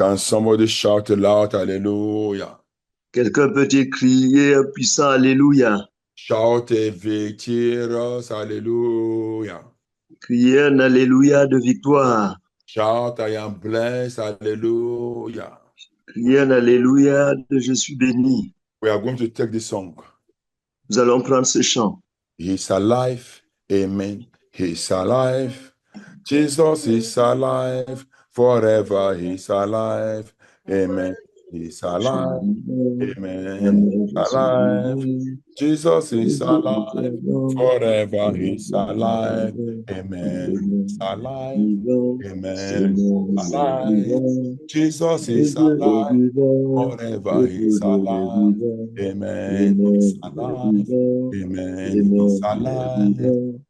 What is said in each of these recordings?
Can somebody shout loud, hallelujah? Quelqu'un peut crier un puissant Alléluia. Shout a victorious, hallelujah. Crier un Alléluia de victoire. Shout, I am blessed, hallelujah. Crier un Alléluia de je suis béni. We are going to take this song. Nous allons prendre ce chant. He is alive, amen. He is alive. Jesus is alive, forever he's alive, amen. He's alive, amen. Alive. Jesus is alive, forever he's alive, amen. He's alive, amen. Alive. Jesus is alive, forever he's alive, amen. He's alive, amen. He's alive.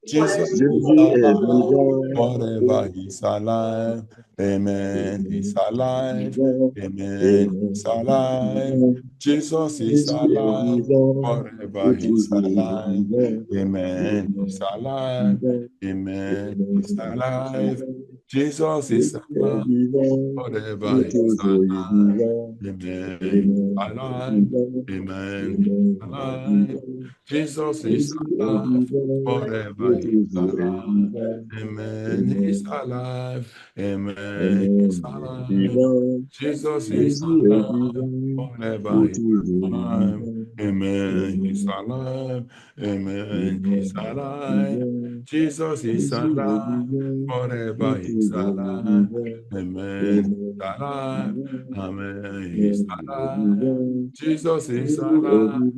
Jesus is Jésus est alive, vivant. forever he's alive, amen. He's alive, Vivant. amen. He's alive. Vivant. Jesus is Jésus est alive, vivant. forever Pour he's toujours alive, vivant. amen. He's alive, Vivant. amen. He's alive. Vivant. Jesus is Jésus est alive, vivant. forever Pour he's toujours alive, vivant. amen. Amen. Alive, Vivant. amen. Amen. Alive. Vivant. Jesus is Jésus est alive, vivant. forever Pour he's toujours alive, vivant. amen. He's Amen. alive, amen. He's Amen. Il est alive. vivant. Jesus is Jésus est alive, vivant. forever Pour he's toujours alive, vivant. amen. He's Amen. alive, amen. He's Amen. alive. Vivant. Jesus is Jésus est alive, vivant. forever Pour he's toujours alive, vivant. amen. He's Amen. alive, Vivant. amen. He's Amen. Il est alive. vivant. Jesus is Jésus est alive, vivant.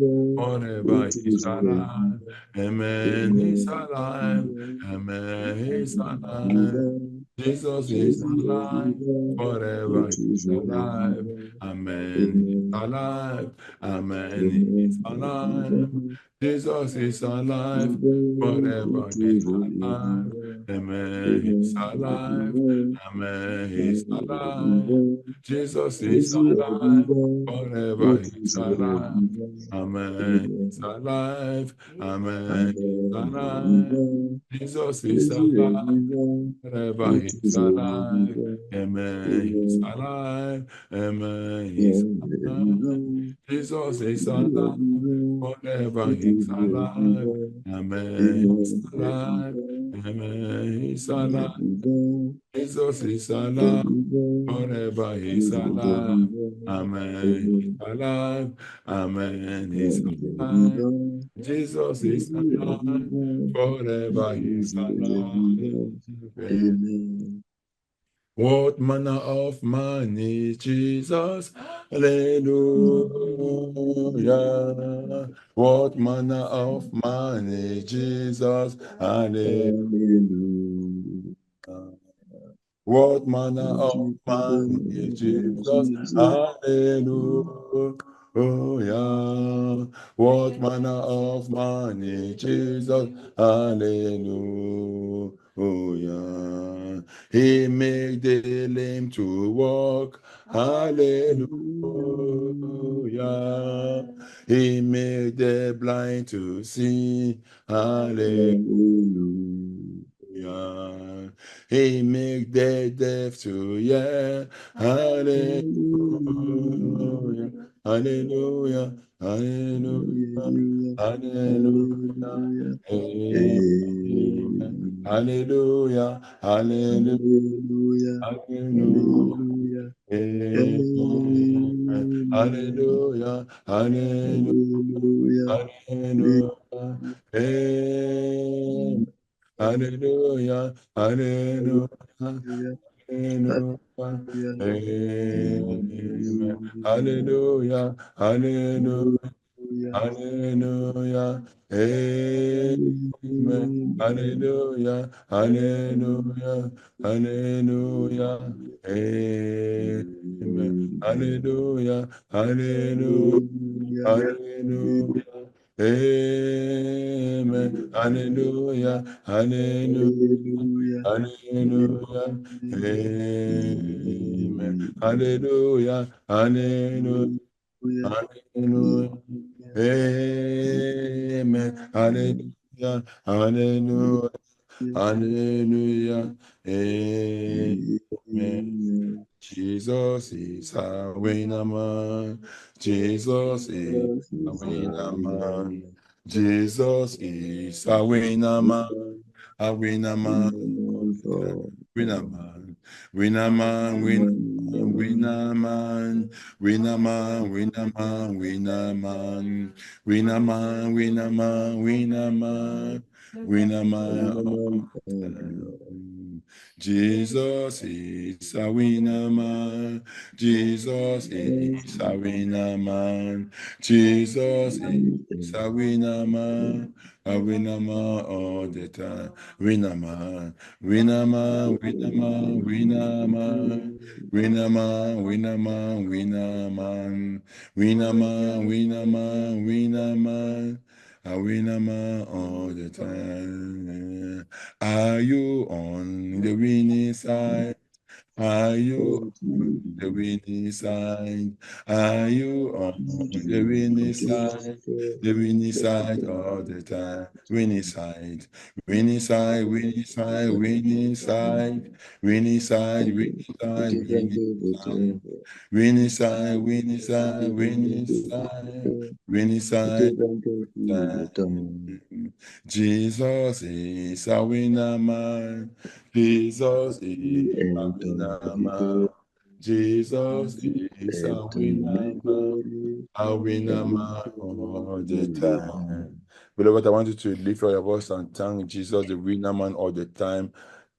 Pour forever he's toujours alive, vivant. amen. He's Amen. alive, Vivant. amen. He's Jésus est alive. vivant. Jesus is Jésus est alive, vivant. Pour forever he's toujours alive, vivant. amen. He's Amen. alive, amen. He's Amen. alive. Vivant. Jesus is alive, Vivant. Pour forever he's toujours alive, vivant. amen. He's Amen. Il est alive, vivant. amen. He's Jésus est alive. vivant. Jesus is Jésus est alive, vivant. forever Pour he's toujours alive, vivant. amen. He's Amen. alive, amen. He's Amen. Il est alive. vivant. Jesus is Jésus est alive, vivant. forever Pour he's toujours alive. vivant. Amen. He's Amen. alive. Amen. He's Il est alive. vivant. Jesus is Jésus est alive. vivant. Forever Pour he's toujours alive. vivant. Amen. He's Amen. Il est alive. vivant. Amen. He's Il est alive. vivant. Jesus is Il est alive. vivant. Forever Pour he's toujours alive. vivant. Amen. He's Amen. alive. Amen. He's Il est alive. vivant. Jesus is Jésus est alive. vivant. Pour Forever he's toujours il est vivant. alive. Amen. What manner of man is Jesus? Hallelujah. What manner of man is Jesus? Hallelujah. Hallelujah. What manner of Jesus, man is Jesus? Hallelujah. What manner of man is Jesus? Hallelujah. He made the lame to walk. Hallelujah. He made the blind to see. Hallelujah. hallelujah. He make the deaf to hear. Hallelujah. Hallelujah. Hallelujah. Hallelujah. Hallelujah. Hallelujah. Amen. Amen. Hallelujah. Hallelujah. Hallelujah. Hallelujah. Hallelujah. Amen. Amen. Hallelujah. Hallelujah. Hallelujah. Hallelujah. Amen. Hallelujah. Hallelujah. Hallelujah. Hallelujah. Hallelujah. Amen. Amen. Hallelujah. Hallelujah. Hallelujah. Hallelujah. Amen. Amen. Hallelujah. Hallelujah. Hallelujah. Amen. Hallelujah. Hallelujah. Hallelujah. Hallelujah. Amen. Hallelujah. Hallelujah. Hallelujah. Hallelujah. Amen. Hallelujah. Hallelujah. Hallelujah. Hallelujah. Amen. Hallelujah. Hallelujah. Hallelujah. Amen. Amen. Jesus is a winner man. Jesus is a winner man. Jesus is a winner man. A winner man. Winner man. Winner man. Winner man. Winner man. Winner man. Winner man. Winner man. Winner man. Winner man. Winner man. Winner man. Jesus is a winner man. Jesus is a winner man. Jesus is a winner man. A winner man all the time. Winner man. Winner man. Winner man. Winner man. Winner man. Winner man. Winner man. Winner man. Winner man. Winner man. A winner man all the time. Are you on the winning side? Are you on the winning side? Are you on the winning side? The winning side all the time. Winning side. Winning side. Winning side. Winning side. Winning side. Winning side. Winning side. Winning side. Winning side. Winning side. Winning side. Jesus is a winner man. Jesus is a winner man. Jesus is a winner man. A winner man all the time. Beloved, I want you to lift your voice and thank Jesus, the winner man, all the time.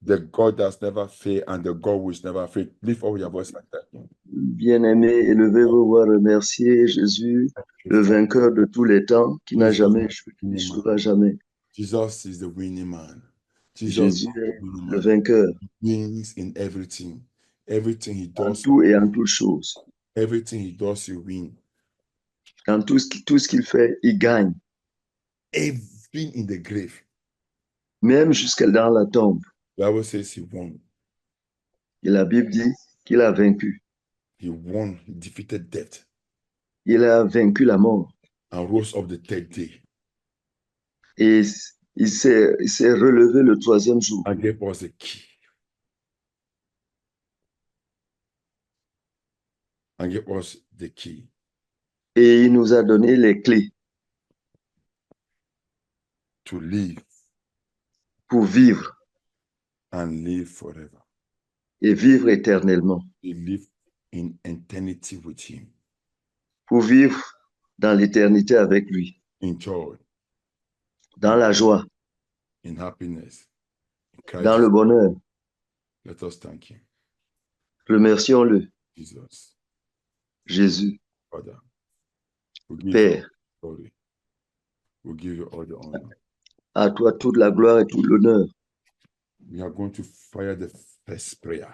The God that's never failed and the God who is never failed. Lift all your voice and thank Him. Bien-aimé, élevez-vous, remercier Jésus, le vainqueur de tous les temps, qui n'a jamais échoué, qui n'échouera jamais. Jesus is the winning man. Jésus est le vainqueur. Wins in everything. Everything he does. En tout et en toutes choses. Everything he does, he wins. Dans tout ce qu'il fait, il gagne. Even in the grave. Même jusqu'à dans la tombe. The Bible says he won. Et la Bible dit qu'il a vaincu. He won, he defeated death. Il a vaincu la mort. And rose up the third day. Et il s'est relevé le troisième jour. And gave us a key. And gave us the key. Et il nous a donné les clés. To live. Pour vivre. And live forever. Et vivre éternellement. To live in eternity with him. Pour vivre dans l'éternité avec lui. In joy. Dans la joie. In happiness. In dans le bonheur. Let us thank him. Remercions-le. Jesus. Jésus. Father. Père. We'll give you all the honor. À toi toute la gloire et tout l'honneur. We are going to fire the first prayer.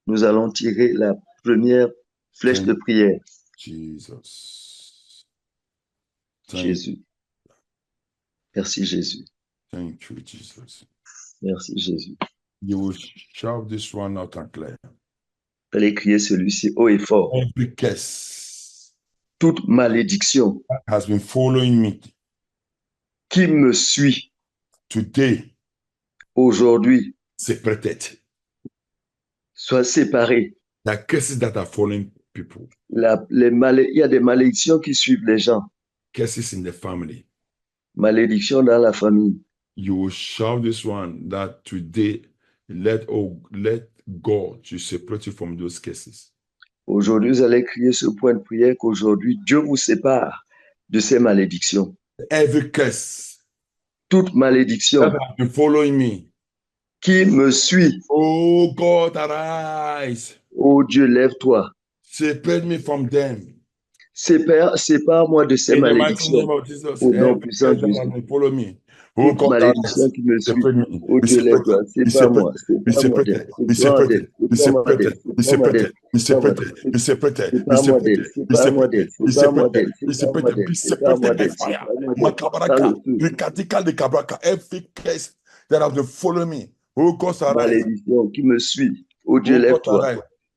Nous allons tirer la première flèche de prière. Jesus. Jésus. Merci Jésus. Thank you, Jesus. Merci Jésus. You will shout this one out and clear. Allez crier celui-ci haut et fort. Every curse. Toute malédiction. Has been following me. Qui me suit. Today. Aujourd'hui. Separated. Soit séparé. The curses that are following people. Il y a des malédictions qui suivent les gens. Curses in the family. Malédiction dans la famille. You will shout this one that today let God to separate you from those curses. Aujourd'hui, vous allez crier ce point de prière qu'aujourd'hui Dieu vous sépare de ces malédictions. Every curse. Toute malédiction. That has been following me. Qui me suit. Oh God, arise. Oh Dieu, lève-toi. Separate me from them. Sépare-moi de ces malédictions. Au nom puissant de Jésus. Follow me. Oh toute malédiction qui me suit. Oh Dieu, lève-toi. Sépare-moi. Sépare-moi d'elle. Sépare-moi d'elle. Sépare-moi d'elle. Sépare-moi d'elle. Sépare-moi d'elle. Sépare-moi d'elle. Sépare-moi d'elle. Sépare-moi d'elle. Every case that has been following me. Oh God, malédiction qui me suit. Oh Dieu, lève-toi.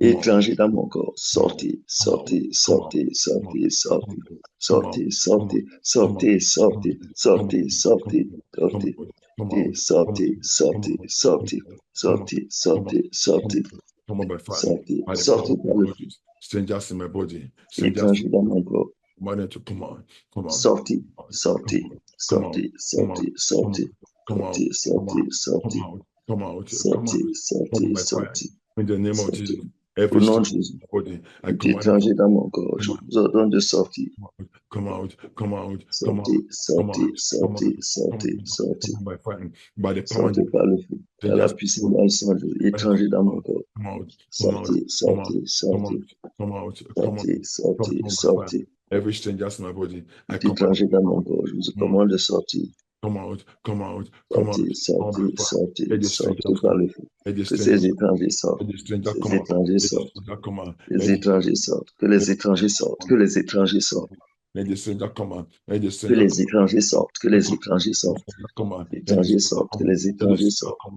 Étranger dans mon corps, sortez, sortez, sortez, sortez, sortez, sortez, sortez, sortez, sortez, sortez, sortez, sortez, sortez, sortez, sortez, sortez, sortez, sortez, Come on by fire. sortez, By the sortez power par of le God, strangers in my body. étranger dans mon corps, Command to come on. Come on. sortez, sortez, Come out. sortez, Come out. sortez, sortez, Come out. sortez, Come sortez, out. Come out. Come sortez, out. Come sortez, on by fire. sortez, In the name of sortez. Jesus. Au Every nom de stranger Jésus, body, I tout command étranger dans mon corps, je vous ordonne de sortir. come out. Come out. Come out. Sortez, Come sortez, out. Come sortez, out. sortez, sortez. Come on by fire. By the power Sortez par le feu, par la puissance dans le sang, étranger dans mon corps. Come out. Come out. Sortez, sortez, sortez, Come out. Come out. sortez, sortez, Come on by fire. sortez. Every stranger in my body, I Tout command. étranger dans mon corps, je vous commande de sortir. Come out, come out, come out. Sortez, sortez, sortez, sortez par le feu. Que ces étrangers sortent. Ces étrangers sortent. Les étrangers sortent. Que les étrangers sortent. Que les étrangers sortent. Que les étrangers sortent. Que les étrangers sortent. Les étrangers sortent.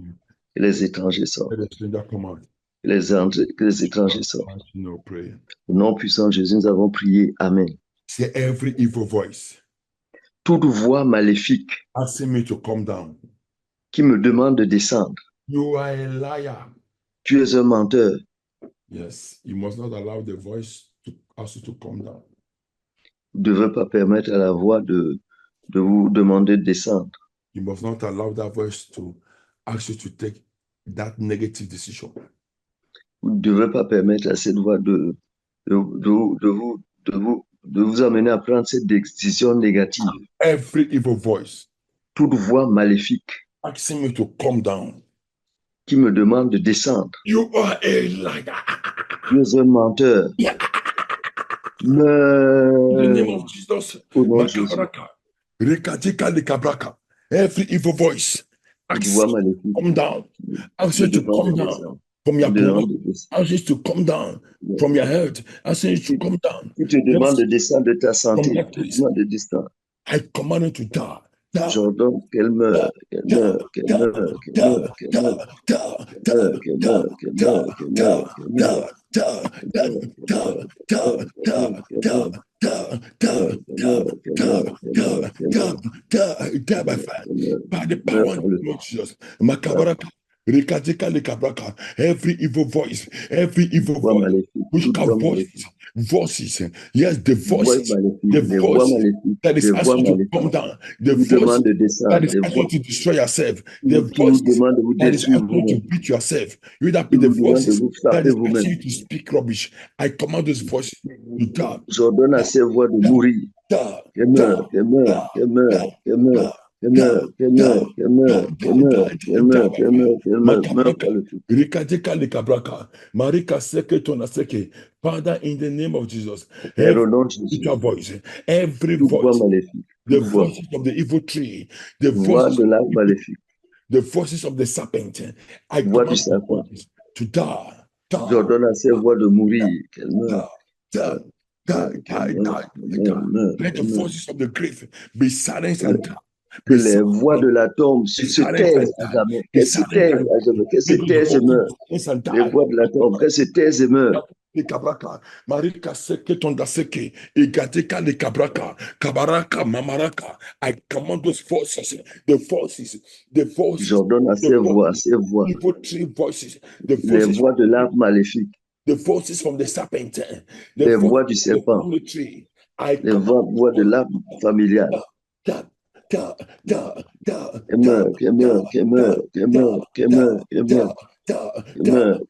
Que les étrangers sortent. Que les étrangers sortent. Que les étrangers sortent. Au nom puissant de Jésus, nous avons prié. Amen. C'est every evil voice. Toute voix maléfique asking me to come down. Qui me demande de descendre. You are a liar. Tu es un menteur. Yes, you must not allow the voice to ask you to come down. Vous ne devez pas permettre à la voix de vous demander de descendre. You must not allow that voice to ask you to take that negative decision. Vous ne devez pas permettre à cette voix de vous amener à prendre cette décision négative. Every evil voice. Toute voix maléfique. Asking me to come down. Qui me demande de descendre. You are a liar. Tu es un menteur. Yeah. In the name of Jesus. Every evil voice. Come down. Ask you to come down from your promotion. Ask you to come down from your health. Ask you to come down. Tu te demandes de descendre de ta santé. Tu te demandes de descendre. I command you to die. J'ordonne qu'elle meure, qu'elle meure, qu'elle meure, qu'elle meure, qu'elle meure, qu'elle meure, qu'elle meure, qu'elle meure, qu'elle meure, by the power of Jesus. Every evil voice, witchcraft voices, yes, the voice that is asking you to come down, the voice that is asking you to destroy yourself, the voice that is asking you to beat yourself. You that be the voices that is asking you to speak rubbish. I command those voices to die. J'ordonne à ces voix de mourir. Qu'elle meure, qu'elle meure, qu'elle meure, qu'elle meure. Father, in the name of Jesus, every voice, every voice, the voices of the evil tree, the voices de l'arbre maléfique, the voices of the serpent, I command to die. J'ordonne à ces voix de mourir, qu'elle meure. Let the voices of the grave be silenced and die. Que les voix de la tombe se taisent à jamais, qu'elles se taisent à jamais, qu'elles se taisent et meurent. Les voix de la tombe, qu'elles se taisent et meurent. I command those forces, the voices. J'ordonne à ces voix, les voix de l'arbre maléfique, the voices from the serpent, les voix du serpent, les voix de l'arbre familial. Qu'elle meurt, qu'elle meurt, qu'elle meurt, qu'elle meurt, qu'elle meurt, qu'elle meurt, qu'elle meurt,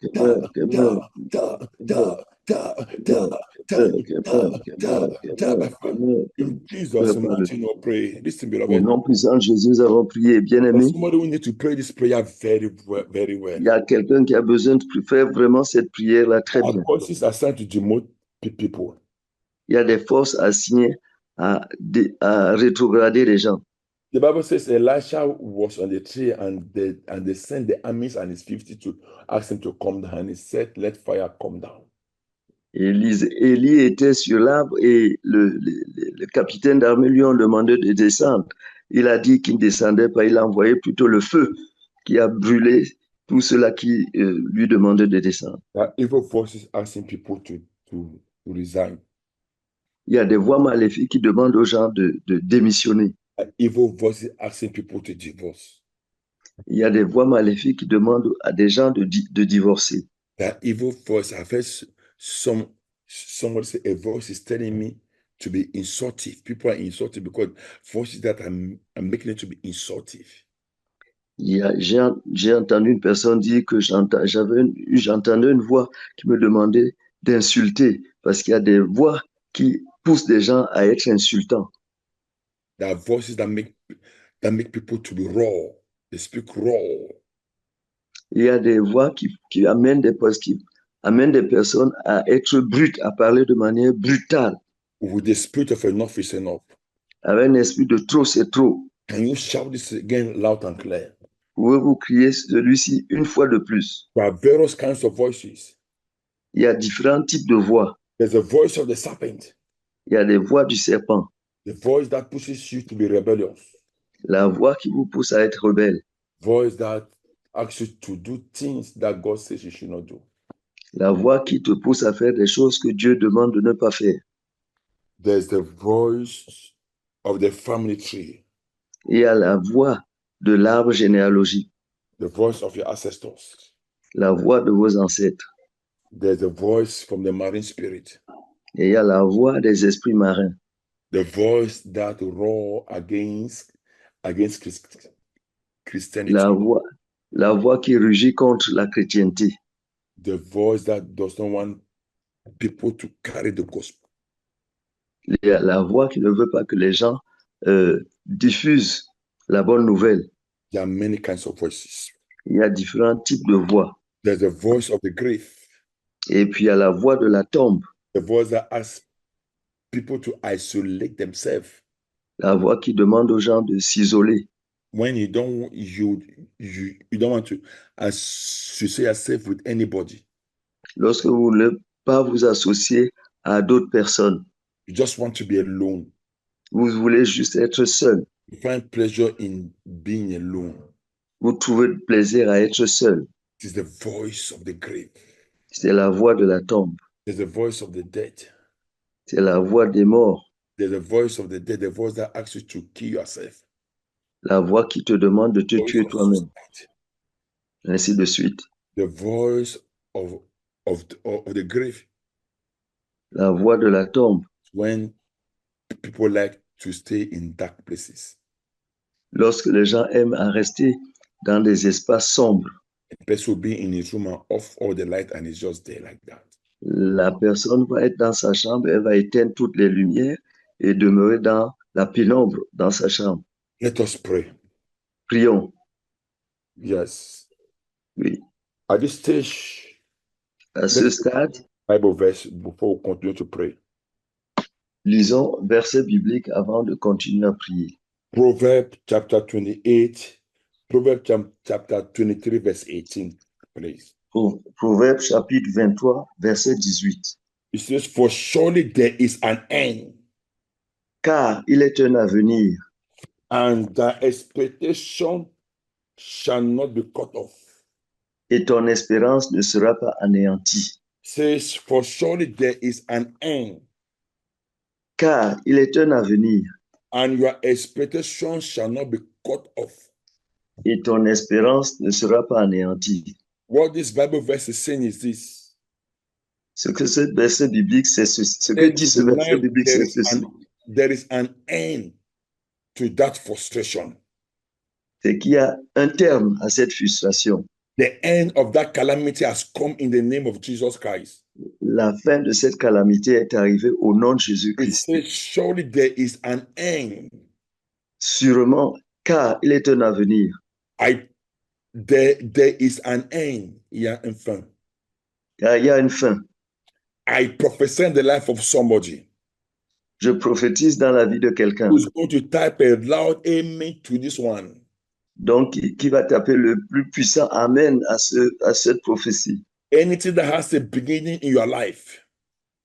qu'elle meurt, Au nom puissant de Jésus, nous avons prié, bien-aimés. Il y a quelqu'un qui a besoin de faire vraiment cette prière-là très bien. Il y a des forces assignées à rétrograder les gens. The Bible says Elisha was on the tree and they sent the armies and his 50 to ask him to come down. And he said, let fire come down. Élie était sur l'arbre et le capitaine d'armée lui ont demandé de descendre. Il a dit qu'il ne descendait pas, il a envoyé plutôt le feu qui a brûlé tous ceux-là qui lui demandent de descendre. Evil voices asking people to resign. Il y a des voix maléfiques qui demandent aux gens de démissionner. Evil voices asking people to divorce. Il y a des voix maléfiques qui demandent à des gens de divorcer. That evil voice, I've heard somebody say, a voice is telling me to be insultive. People are insulted because voices that are making it to be insultive. J'ai entendu une personne dire que j'entendais une voix qui me demandait d'insulter parce qu'il y a des voix qui poussent des gens à être insultants. There are voices that make people to be raw. They speak raw. Il y a des voix qui amènent des personnes à être brutes, à parler de manière brutale. With the spirit of enough is enough. Avec un esprit de trop, c'est trop. Can you shout this again loud and clear? Pouvez-vous crier celui-ci une fois de plus? There are various kinds of voices. Il y a différents types de voix. There's a voice of the serpent. Il y a des voix du serpent. The voice that pushes you to be rebellious. La voix qui vous pousse à être rebelle. Voice that asks you to do things that God says you should not do. La voix qui te pousse à faire des choses que Dieu demande de ne pas faire. There's the voice of the family tree. Il y a la voix de l'arbre généalogique. The voice of your ancestors. La voix de vos ancêtres. There's a voice from the marine spirit. Et il y a la voix des esprits marins. The voice that roar against Christianity. La voix qui rugit contre la chrétienté. The voice that does not want people to carry the gospel. La voix qui ne veut pas que les gens diffusent la bonne nouvelle. There are many kinds of voices. Il y a différents types de voix. There's the voice of the grave. Et puis il y a la voix de la tombe. The voice that asks people to isolate themselves. La voix qui demande aux gens de s'isoler. When you don't want to associate yourself with anybody. Lorsque vous ne voulez pas vous associer à d'autres personnes. You just want to be alone. Vous voulez juste être seul. You find pleasure in being alone. Vous trouvez plaisir à être seul. It is the voice of the grave. C'est la voix de la tombe. There's the voice of the dead. C'est la voix des morts. There's the voice of the dead, the voice that asks you to kill yourself. La voix qui te demande de te tuer toi-même. Ainsi de suite. The voice of the grave. La voix de la tombe. When people like to stay in dark places. Lorsque les gens aiment à rester dans des espaces sombres. A person will be in his room and off all the light and it's just there like that. La personne va être dans sa chambre, elle va éteindre toutes les lumières et demeurer dans la pénombre dans sa chambre. Let us pray. Prions. Yes. Oui. At this stage, à ce stade, Bible verse before we continue to pray. Lisons verset biblique avant de continuer à prier. Proverbs chapter 28, Proverbs chapter 23, verse 18, please. Proverbs chapitre 23, verset 18. It says, for surely there is an end. Car il est un avenir. And thy expectation shall not be cut off. Et ton espérance ne sera pas anéantie. Says, for surely there is an end. Car il est un avenir. And your expectation shall not be cut off. Et ton espérance ne sera pas anéantie. What this Bible verse is saying is this. Ce que ce verset biblique, c'est ce que dit ce verset biblique, c'est ceci. There is an end to that frustration. C'est qu'il y a un terme à cette frustration. The end of that calamity has come in the name of Jesus Christ. La fin de cette calamité est arrivée au nom de Jésus-Christ. Surely there is an end. Sûrement, car il est un avenir. There is an end. Il y a une fin. Car il y a une fin. I prophesy in the life of somebody. Je prophétise dans la vie de quelqu'un. Who's going to type a loud amen to this one? Donc, qui va taper le plus puissant amen à cette prophétie. Anything that has a beginning in your life.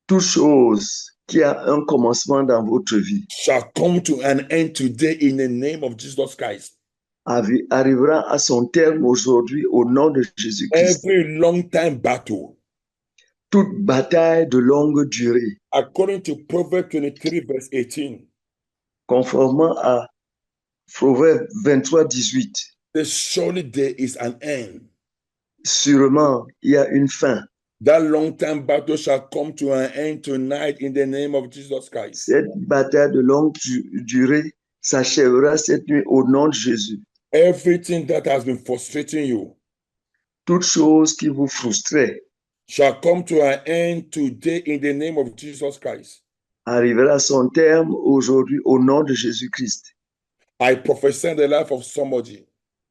Toute chose qui a un commencement dans votre vie. Shall come to an end today in the name of Jesus Christ. arrivera à son terme aujourd'hui au nom de Jésus-Christ. Every long time battle. Toute bataille de longue durée. According to Proverbs 23, verse 18. Conformément à Proverbes 23, 18. Surely there is an end. Sûrement, il y a une fin. That long-time battle shall come to an end tonight in the name of Jesus Christ. Cette bataille de longue durée s'achèvera cette nuit au nom de Jésus. Everything that has been frustrating you, toute chose qui vous frustrait, shall come to an end today in the name of Jesus Christ. Arrivera à son terme aujourd'hui au nom de Jésus-Christ. I prophesy in the life of somebody.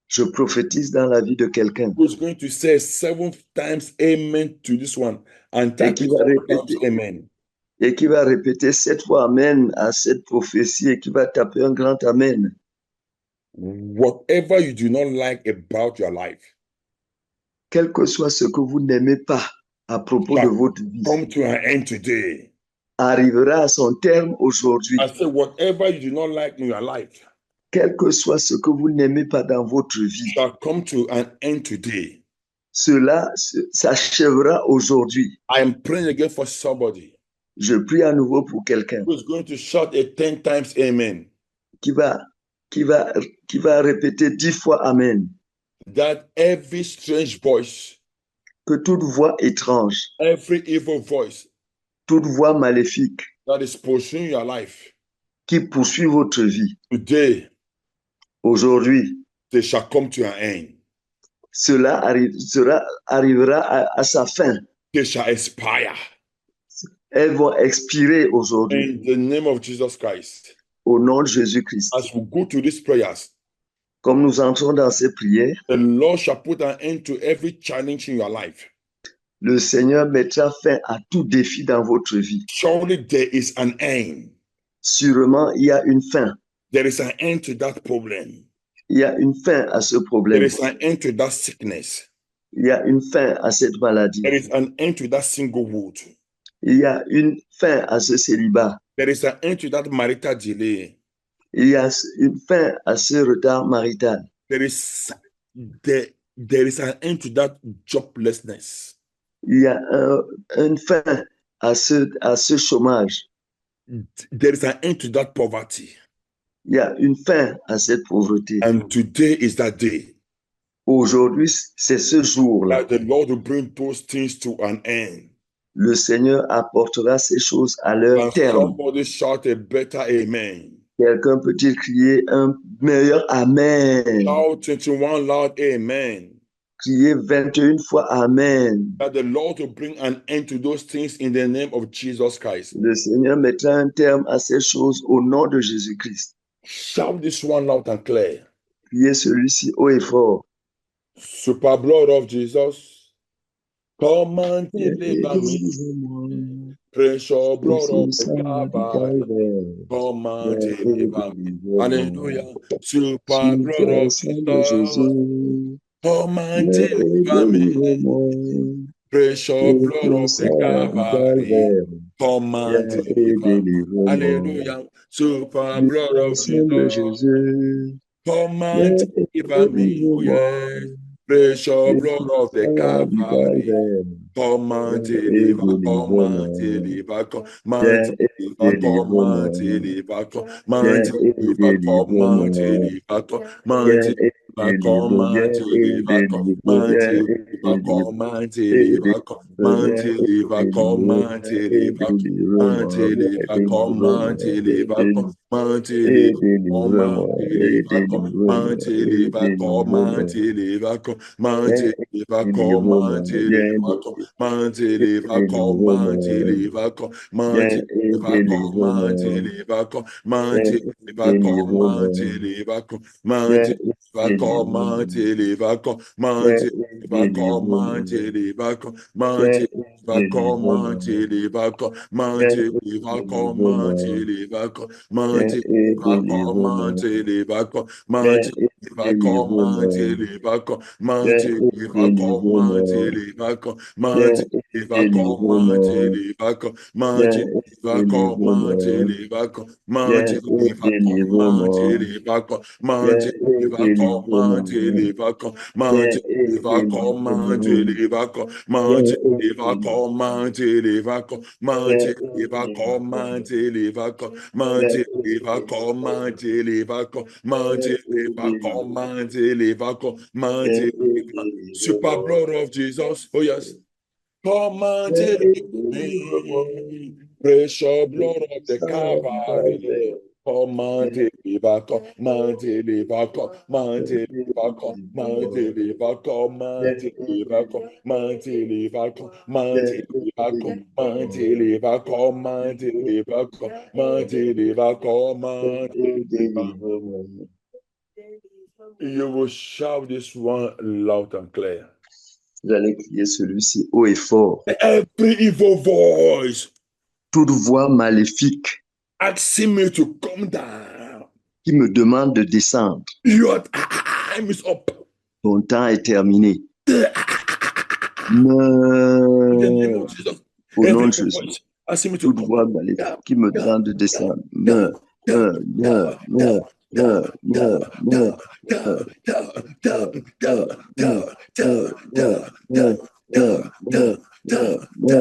Je prophétise dans la vie de quelqu'un. Who's going to say 7 times amen to this one and type it 7 times amen. Et qui va répéter 7 fois amen à cette prophétie et qui va taper un grand amen. Whatever you do not like about your life, quel que soit ce que vous n'aimez pas à propos de votre vie, come to an end today. Arrivera à son terme aujourd'hui. I say whatever you do not like in your life, quel que soit ce que vous n'aimez pas dans votre vie, shall come to an end today. Cela s'achèvera aujourd'hui. I am praying again for somebody. Je prie à nouveau pour quelqu'un. Who is going to shout a 10 times amen. Qui va répéter 10 fois amen. That every strange voice, que toute voix étrange, every evil voice, toute voix maléfique, that is pursuing your life, qui poursuit votre vie, today, aujourd'hui, they shall come to an end. Cela arrivera à sa fin. They shall expire. Elles vont expirer aujourd'hui. In the name of Jesus Christ. Au nom de Jésus-Christ. As we go to these prayers, comme nous entrons dans ces prières, the Lord shall put an end to every challenge in your life. Le Seigneur mettra fin à tout défi dans votre vie. Surely there is an end. Sûrement, il y a une fin. There is an end to that problem. Il y a une fin à ce problème. There is an end to that sickness. Il y a une fin à cette maladie. There is an end to that singlehood. Il y a une fin à ce célibat. There is an end to that marital delay. Il y a une fin à ce retard marital. There is an end to that joblessness. Il y a une fin à ce chômage. There is an end to that poverty. Il y a une fin à cette pauvreté. And today is that day. Aujourd'hui, c'est ce jour-là. That the Lord will bring those things to an end. Le Seigneur apportera ces choses à leur terme. Somebody shout a better amen. Quelqu'un peut-il crier un meilleur amen? Shout 21 loud amen. Crier 21 fois amen. That the Lord will bring an end to those things in the name of Jesus Christ. Le Seigneur mettra un terme à ces choses au nom de Jésus-Christ. Shout this one loud and clear. Criez celui-ci haut et fort. Super blood of Jesus, come and deliver me. Precious blood of the Calvary, come and deliver me. Hallelujah. Super blood of Jesus, come and deliver me. Precious blood of the Calvary, come and deliver me. Hallelujah. Super blood of Jesus, come and deliver me. Yes. Precious blood of the Calvary, come and deliver, come and deliver, come and deliver, come and deliver, come and deliver, come and deliver, come and deliver. Come and deliver, come and deliver, come and deliver, come and deliver, come and deliver, and deliver, come and deliver, come and deliver, come and deliver, come and deliver, come and deliver, come and deliver, come and deliver, come and deliver, come and deliver, come and deliver, come and deliver, come and deliver, come and deliver, come and deliver, come Super blood of Jesus. Oh yes. Come and take me. Precious blood of the Calvary. Come and deliver, come and deliver, come and deliver, come and deliver, come and deliver, come and deliver, come and deliver, come and deliver, come and deliver, come and deliver, come and deliver. You will shout this one loud and clear. Vous allez crier celui-ci haut et fort. Every evil voice. Toute voix maléfique. Asking me to come down. Qui me demande de descendre. Your time is up. Ton temps est terminé. Meurs. Au nom de Jésus. Toute voix maléfique qui me demande de descendre. Meurs, meurs, meurs, meurs. The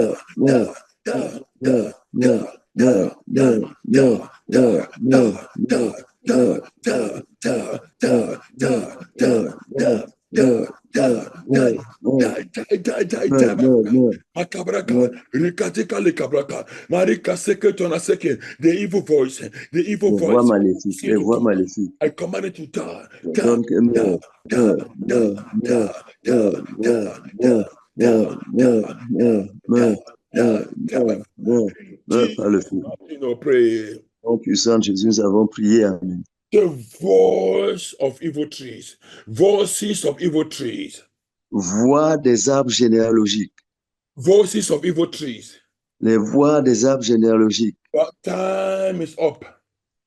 evil voice, les voix maléfiques, les voix maléfiques. I command it to die. Meurs par le feu. Au puissant de Jésus, nous avons prié. Amen. The voice of evil trees, voices of evil trees. Voix des arbres généalogiques. Voices of evil trees. Les voix des arbres généalogiques. Your time is up.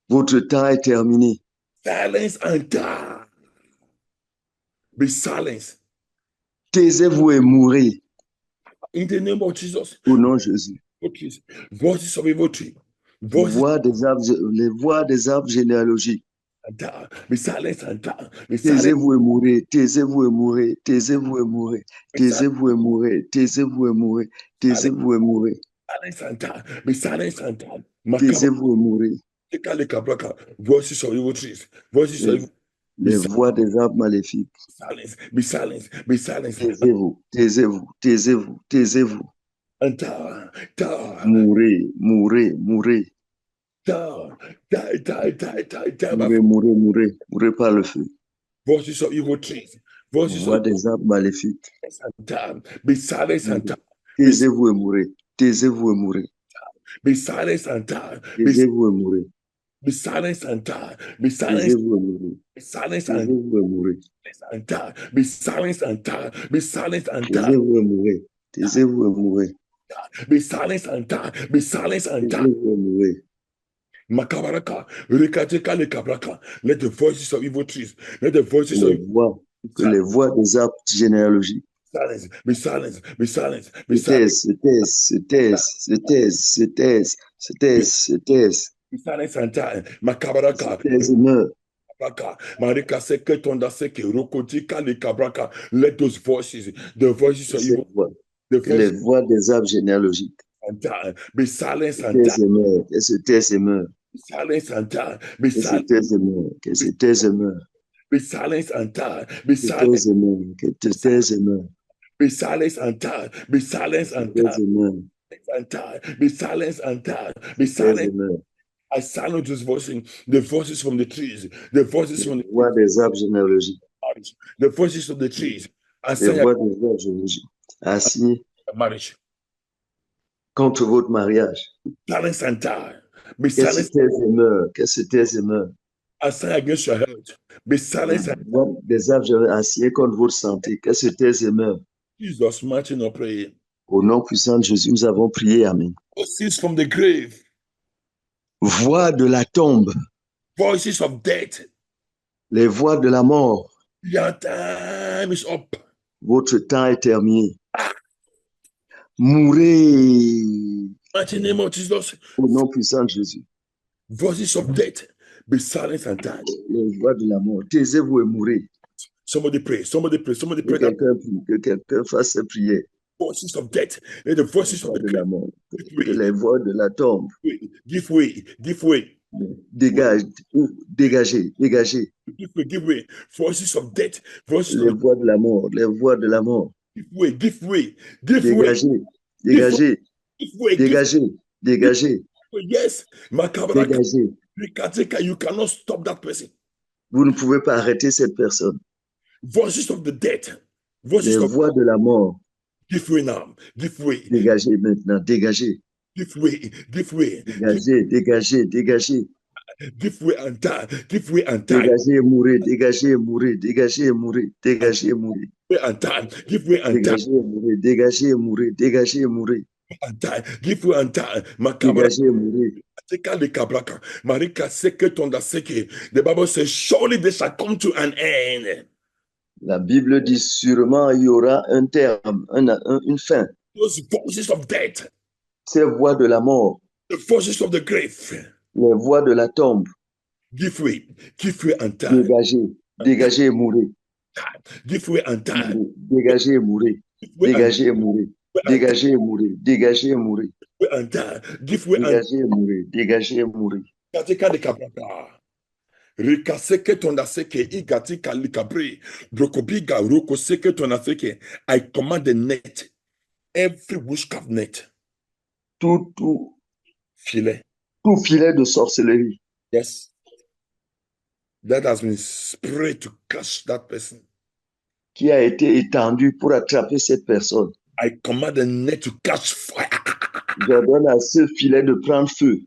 Votre temps est terminé. Silence and die. Be silenced. Taisez-vous et mourrez. In the name of Jesus. Au nom de Jésus. Voices of evil trees. Les voix des arbres généalogiques. Be silent and die. Taisez-vous et mourrez, taisez-vous et mourrez, taisez-vous et mourrez, taisez-vous et mourrez, taisez-vous et mourrez, taisez-vous et mourrez. Be silent and die. Taisez-vous et mourrez. Voices of evil trees. Voices of les voix des arbres maléfiques. Be silent, be silent. Taisez-vous, taisez-vous, taisez-vous, taisez-vous. Mourez, mourez, mourez. Mourez, mourez par le feu. Voices of evil trees. Voix des arbres maléfiques. Be silent and die. Taisez-vous et mourez. Taisez-vous et mourez. Be silent and die. Taisez-vous et mourez. Be silent and die. Be silent. Taisez-vous et mourez. Be silent and die. Be silent and die. Be silent and die. Taisez-vous et mourez. Taisez-vous et mourez. Be silent and die. Be silent and die. Taisez-vous et mourez. Makabaraka, Rikatika le Kabraka. Let the voices of evil trees, let the voices of les voix des arbres généalogiques. Silence, be silent, be silent, be silent. Se taise. Be silent and die. Makabaraka. Marika seke tonda seke rokotika le kabraka. Let those voices, the voices of evil, les voix des arbres généalogiques. Be silent and die. Que se taise et meurt. Silence and die. Be silent. Que se taise et meurt. Be silent and die. Be silent. Que te taise et meurt. Be silent and die. Be silent and die. Be silent and die. Be silent. I silence those voices, the voices from the trees, the voices from the voix des arbres généalogiques. The voices of the trees. Les voix des arbres généalogiques. Assis. Marriage. Contre votre mariage. Silence and die. Be silent. Que se taise et meurt. assigned against your health be silenced. Des œuvres assises contre votre santé, que se taisent et meurent. Jesus, mighty name, pray. Au nom puissant de Jésus, nous avons prié. Amen. Voices from the grave. Voix de la tombe. Voices of death. Les voix de la mort. Your time is up. Votre temps est terminé. Mourez. Mighty name of Jesus. Au nom puissant de Jésus. Voices of death be silenced and died. Les voix de la mort. Taisez-vous et mourez. Somebody pray. Somebody pray. Somebody pray. Que quelqu'un fasse cette prière. Voices of death. Let the voices of the la mort. Les voix de la tombe. Give way. Give way. Dégage. Dégagez. Dégagez. Give way. Voices of death. Voices les voix de la mort. Les voix de la mort. Give way. Give way. Give dégagez. way. Dégagez. Give way. Dégagez. Dégagez. Yes. Dégagez. You cannot stop that person. Vous ne pouvez pas arrêter cette personne. Voices of the dead. Les voix de la mort. Give way now. Give way. Dégagez maintenant. Dégagez. Give way. Give way. Dégagez. Dégagez. Dégagez. Give way and die. Give way and die. Dégagez et mourez. Dégagez et mourez. Dégagez et mourez. Dégagez et mourez. Give way and die. Dégagez et mourez. Dégagez et mourez. Dégagez et mourez. And die. Give way and die. Dégagez et mourez. The Bible says, surely they shall come to an end. La Bible dit sûrement il y aura un terme, une fin. Those voices of death. Ces voix de la mort. The voices of the grave. Les voix de la tombe. Give way and die. Dégagez, dégagez et mourez. Give way and die. Dégagez et mourez. Dégagez et mourez. Dégagez et mourez. Dégagez et mourez. Give way and dégagez et mourez. Dégagez et mourez. Rikaseke tonaseke igatika likabre brokobiga rokoseke tonaseke. I command the net, every witchcraft net, tout filet, tout filet de sorcellerie. Yes, that has been sprayed to catch that person. Qui a été étendu pour attraper cette personne. I command the net to catch fire. J'ordonne à ce filet de prendre feu.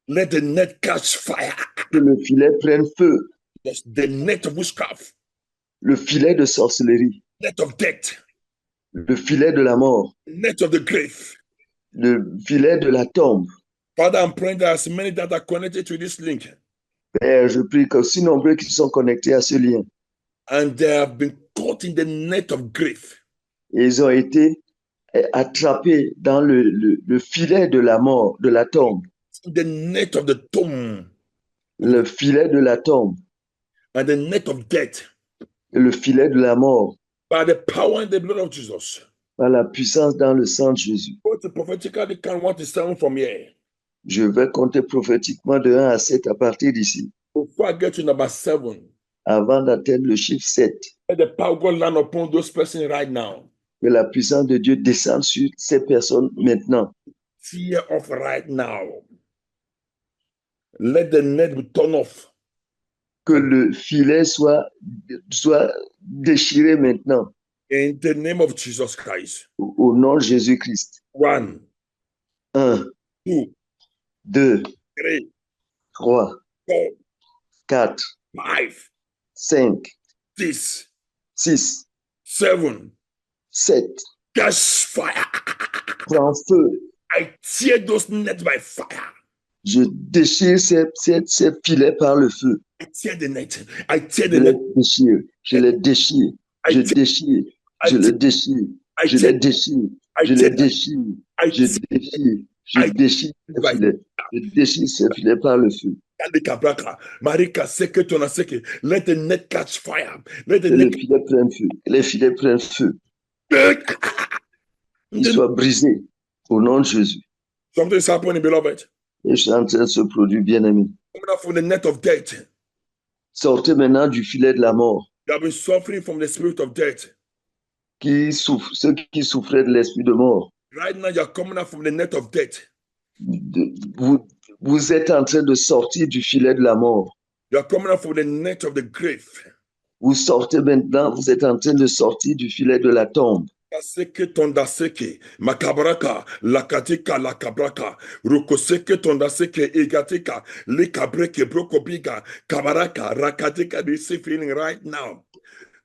Let the net catch fire. Que le filet prenne feu. Yes, the net of witchcraft. Le filet de sorcellerie. Net of death. Le filet de la mort. Net of the grave. Le filet de la tombe. Father, I'm praying that as many that are connected to this link. Père, je prie que si nombreux qui sont connectés à ce lien. And they have been caught in the net of grave. Et ils ont été attrapés dans le filet de la mort, de la tombe. The net of the tomb. Le filet de la tombe. And the net of death. Et le filet de la mort. By the power and the blood of Jesus. Par la puissance dans le sang de Jésus. Prophetically count 1 to 7 from here. Je vais compter prophétiquement de 1 à 7 à partir d'ici. Before I get to number 7. Avant d'atteindre le chiffre 7. Let the power of God land upon those persons right now. Que la puissance de Dieu descende sur ces personnes maintenant. Fear of right now. Let the net be torn off. Que le filet soit déchiré maintenant. In the name of Jesus Christ. Au nom de Jésus-Christ. 1. 1. 2. 3. 4. 5. 6. 7. Catch fire. Prends feu. I tear those nets by fire. Je déchire ces filets par le feu. I tear the net. I tear the net. Je les déchire. Je déchire. Je les déchire. Je les déchire. Je les déchire. Je déchire. Je déchire ces filets. Je déchire ces filets par le feu. Let the net catch fire. Let the net filets prennent feu. Les filets prennent feu. Ils soient brisés au nom de Jésus. Something is happening, beloved. Et je suis en train de se produire, bien-aimé. From the net of death. Sortez maintenant du filet de la mort. You have been suffering from the spirit of death. Ceux qui souffraient de l'esprit de mort. Right now, you are coming out from the net of death. Vous êtes en train de sortir du filet de la mort. You are coming out from the net of the grave. Vous sortez maintenant, vous êtes en train de sortir du filet de la tombe. Seke tonda seke, makabraka, lakatika, lakabraka, rokoseke tonda seke, igatika, likabreke, brokobiga, kabaraka, rakatika, this feeling right now.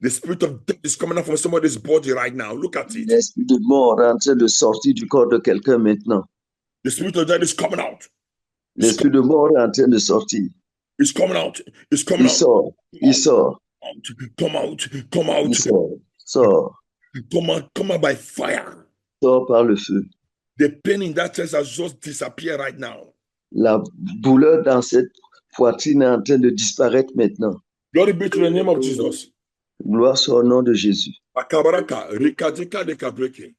The spirit of death is coming out from somebody's body right now. Look at it. L'esprit de mort est en train de sortir du corps de quelqu'un maintenant. The spirit of death is coming out. L'esprit de mort est en train de sortir. It's coming out. It's coming out. Sort. Il sort. Come out. Come out. Il sort. Sort. Come out by fire. Sort par le feu. The pain in that chest has just disappeared right now. La douleur dans cette poitrine est en train de disparaître maintenant. Glory be to the name of Jesus. Gloire soit au nom de Jésus. Akabaraka, rikadika de kabreke.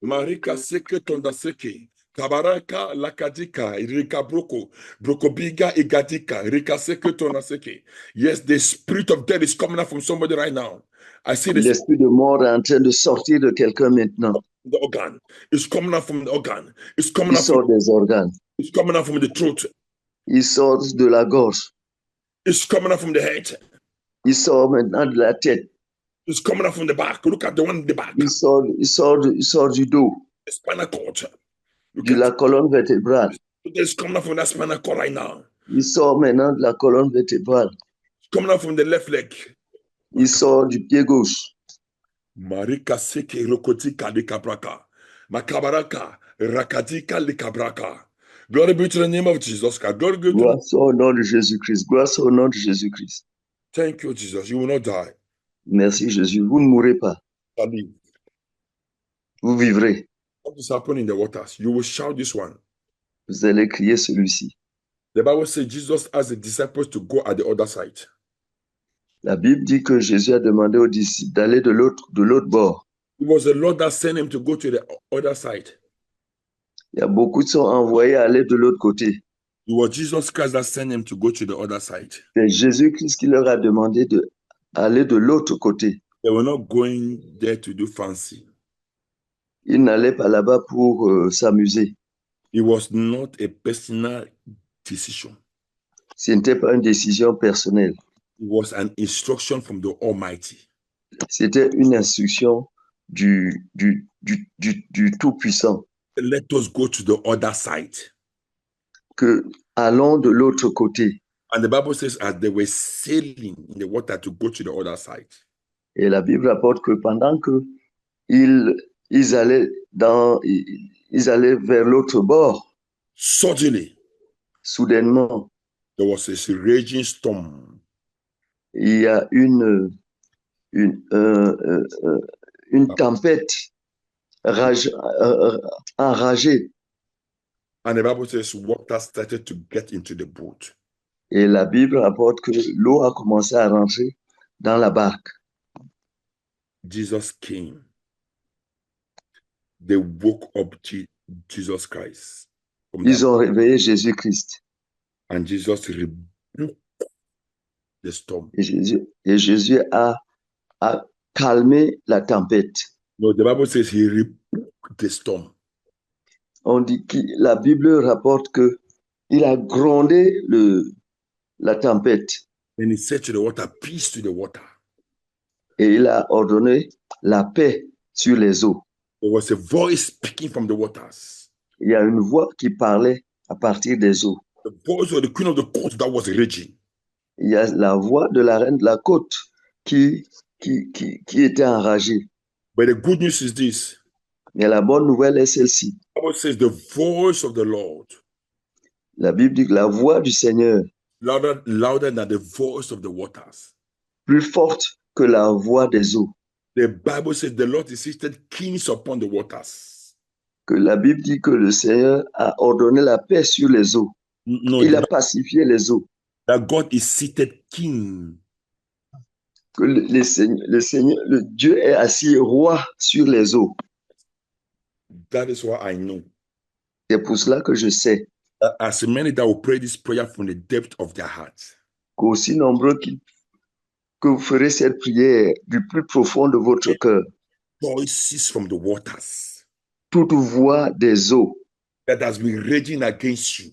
Marika seke tonda seke. Kabaraka lakadika, rikabroko, brokobiga igadika, rikaseke tonda seke. Yes, the spirit of death is coming out from somebody right now. I see this. L'esprit de mort est en train de sortir de quelqu'un maintenant. The organ. It's coming out from the organ. It's coming Il out sort from, des organes. it's coming out from the throat. Il sort de la gorge. It's coming out from the head. Il sort maintenant de la tête. It's coming out from the back. Look at the one in the back. Il sort du dos. The spinal cord. De la colonne vertébrale. It's coming out from that spinal cord right now. Il sort maintenant de la colonne vertébrale. It's coming out from the left leg. Il sort du pied gauche. Marika seke rokotika de kabraka. Makabaraka rakatika de kabraka. Glory be to the name of Jesus. Glory be to Gloire soit au nom de Jésus-Christ. Gloire soit au nom de Jésus-Christ. Thank you, Jesus. You will not die. Merci, Jésus. Vous ne mourrez pas. Vous vivrez. What is happening in the waters? You will shout this one. Vous allez crier celui-ci. The Bible says Jesus asked the disciples to go at the other side. La Bible dit que Jésus a demandé aux disciples d'aller de l'autre bord. It was the Lord that sent him to go to the other side. Il y a beaucoup qui sont envoyés à aller de l'autre côté. It was Jesus Christ that sent him to go to the other side. C'est Jésus-Christ qui leur a demandé d'aller de l'autre côté. They were not going there to do fancy. Ils n'allaient pas là-bas pour s'amuser. It was not a personal decision. Ce n'était pas une décision personnelle. It was an instruction from the Almighty. C'était une instruction du Tout-Puissant. Let us go to the other side. Que allons de l'autre côté. And the Bible says as they were sailing in the water to go to the other side. Et la Bible rapporte que pendant que ils allaient vers l'autre bord. Suddenly, soudainement, there was a raging storm. Il y a une tempête enragée. And the Bible says water started to get into the boat. Et la Bible rapporte que l'eau a commencé à rentrer dans la barque. Jesus came. They woke up Jesus Christ. Ils ont réveillé Jésus-Christ. And Jesus rebuked the storm. Et Jésus a calmé la tempête. No, the Bible says he rebuked the storm. On dit que la Bible rapporte que il a grondé la tempête. And he said to the water, peace to the water. Et il a ordonné la paix sur les eaux. There was a voice speaking from the waters. Il y a une voix qui parlait à partir des eaux. The voice of the queen of the court that was raging. Il y a la voix de la reine de la côte qui était enragée. But the good news is this. Mais la bonne nouvelle est celle-ci. The Bible says the voice of the Lord. La Bible dit que la voix du Seigneur. Louder than the voice of the waters. Plus forte que la voix des eaux. The Bible says the Lord is seated kings upon the waters. Que la Bible dit que le Seigneur a ordonné la paix sur les eaux. No, il a pacifié les eaux. That God is seated king. Que le Dieu est assis roi sur les eaux. That is why I know. C'est pour cela que je sais. As many that will pray this prayer from the depth of their hearts. Qu'aussi nombreux que vous ferez cette prière du plus profond de votre cœur. Voices from the waters. Toute voix des eaux. That has been raging against you.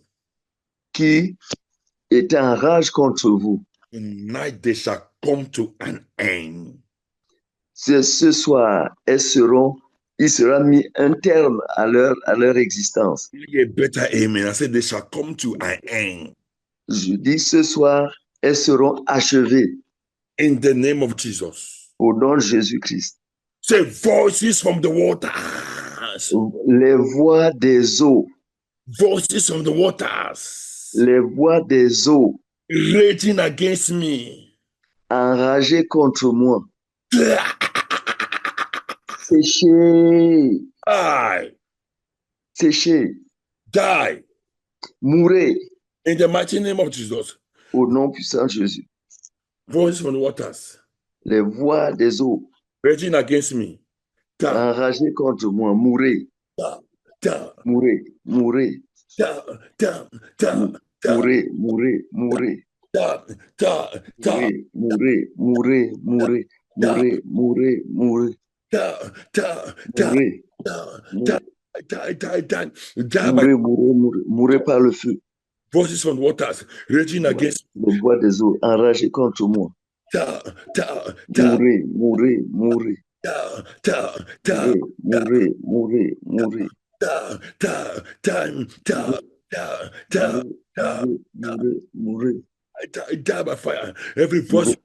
Qui était en rage contre vous. Tonight they shall come to an end. ce soir, il sera mis un terme à leur existence. A better amen. I said they shall come to an end. Je dis ce soir, elles seront achevées. In the name of Jesus. Au nom de Jésus-Christ. Say voices from the waters. Les voix des eaux. Voices from the waters. Les voix des eaux. Raging against me. Enragées contre moi. Séchez. Die. Séchez. Die. Mourez. In the mighty name of Jesus. Au nom puissant de Jésus. Voices from the waters. Les voix des eaux. Raging against me. Die. Enragées contre moi. Mourez. Die. Mourez. Mourez. Mourez. Mourez. Mourez. Mourez. Mourez. Mourez. Mourez. Mourez. Mourez. Mourez par le feu. Voices from waters raging against les voix des eaux enragées contre moi. Mourez, mourez, mourez. Mourez, mourez, mourez. Mourez. I die by fire. Every voice